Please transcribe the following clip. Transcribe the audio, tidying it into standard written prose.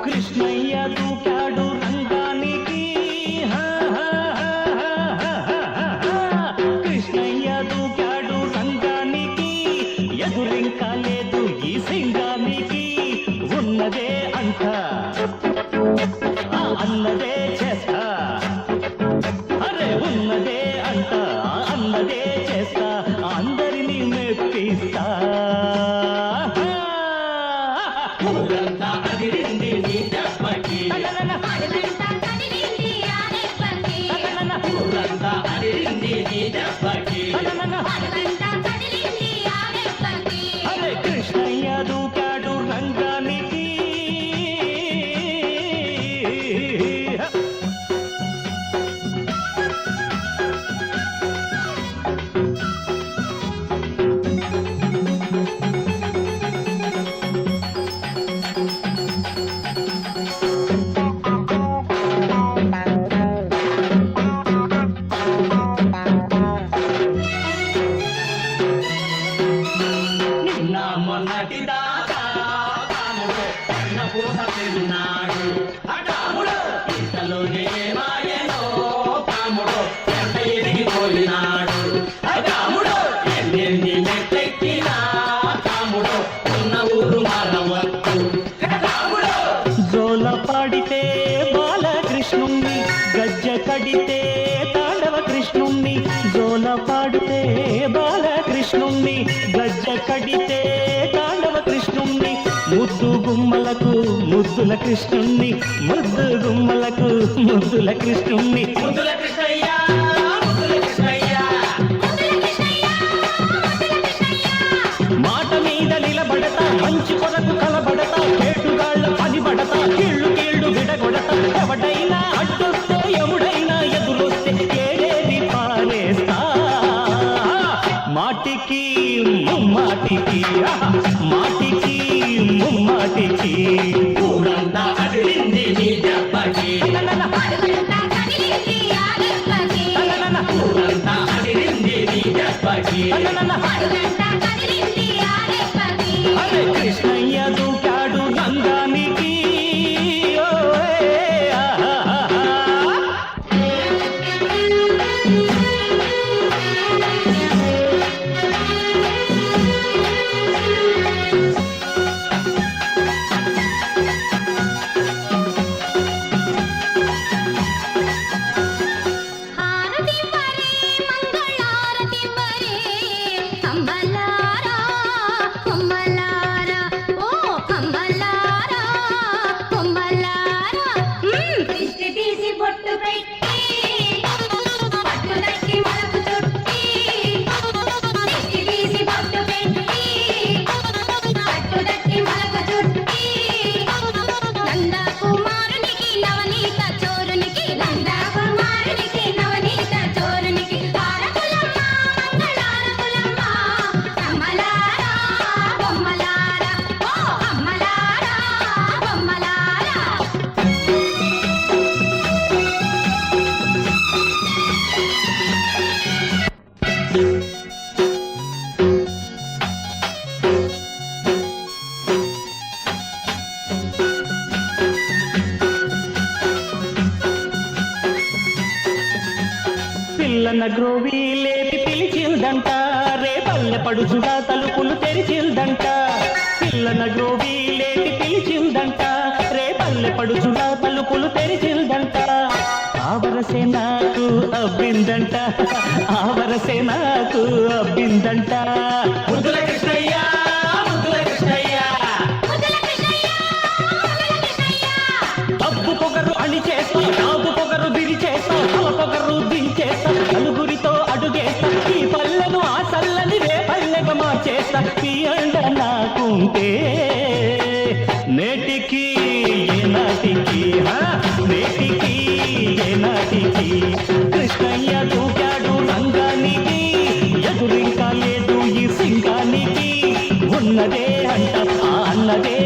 కృష్ణయ్య దూకాడు రంగానికి, కృష్ణయ్య దూకాడు రంగానికి, ఎదురింకా లేదు ఈ సింగానికి. ఉన్నదే అంట అన్నదే చేస్తా, అరే ఉన్నదే అంట అన్నదే చేస్తా, అందరినీ మెప్పిస్తా. ఊరంతా అదిరింది నీ దెబ్బకి, ఊరంతా అదిరింది నీ దెబ్బకి. అరే కృష్ణయ్య దూకాడు రంగానికి. నిన్న మొన్నటి దాకా తాముడు పైన పూస తిన్నాడు, అటాముడు ఇంతలోనే ఏమాయనో తాముడు ఎంత ఎదిగిపోయినాడు. అటాముడు ఎన్నెన్ని మెట్లెక్కినా తాముడు ఉన్న ఊరు మారవద్దు. తాముడు జోల పాడితే బాలకృష్ణుణ్ణి, గజ్జ కడితే తాండవ కృష్ణుణ్ణి. జోల పాడితే బాలకృష్ణుణ్ణి, గజ్జ కడితే తాండవ కృష్ణుణ్ణి. ముద్దు గుమ్మలకు ముద్దుల కృష్ణుణ్ణి, ముద్దు గుమ్మలకు ముద్దుల కృష్ణుణ్ణి. ముద్దుల కృష్ణయ్య, ముద్దుల కృష్ణయ్య, మాట మీద నిలబడతా, మంచి కొరకు కలబడతా, కేటుగాళ్ళ పని పడతా, కీళ్ళు కీళ్ళు విడగొడతా. ఎవడైనా అడ్డొస్తే ఎవడైనా ఎదురొస్తే ఏదేది పారేస్తా. మాటికి ముమ్మాటికి, మాటికి ముమ్మాటికి. ఊరంతా అదిరింది నీ దెబ్బకి, ఊరంతా అదిరింది నీ దెబ్బకి. అరే కృష్ణయ్య దూకాడు రంగానికి. పిల్లన గ్రోవి లేపి పిలిచిందంట, రేపల్లె పడుచుగా తలుపులు తెరిచిందంట. పిల్లన గ్రోవి లేపి పిలిచిందంట, రేపల్లె పడుచుగా తలుపులు తెరిచిందంట. ఆవరసే నాకు అబ్బిందంట, ఆవరసే నాకు అబ్బిందంట. ముద్దుల కృష్ణయ్య, ముద్దుల కృష్ణయ్య, అబ్బు పొగరు అని చేస్తా, నాగు పొగరు విరిచేస్తా, తల పొగరు దించేస్తా, నలుగురితో అడుగేస్తా. ఈ పల్లెను ఆ చల్లని రే పల్లెగా మార్చేస్తా. ఈ అండ నాకుంటే నేటికి ఏనాటికి, నేటికి ఏనాటికి. కృష్ణయ్య దూకాడు రంగానికి, ఎదురింకా లేదు ఈ సింగానికి. ఉన్నదే అంట అన్నదే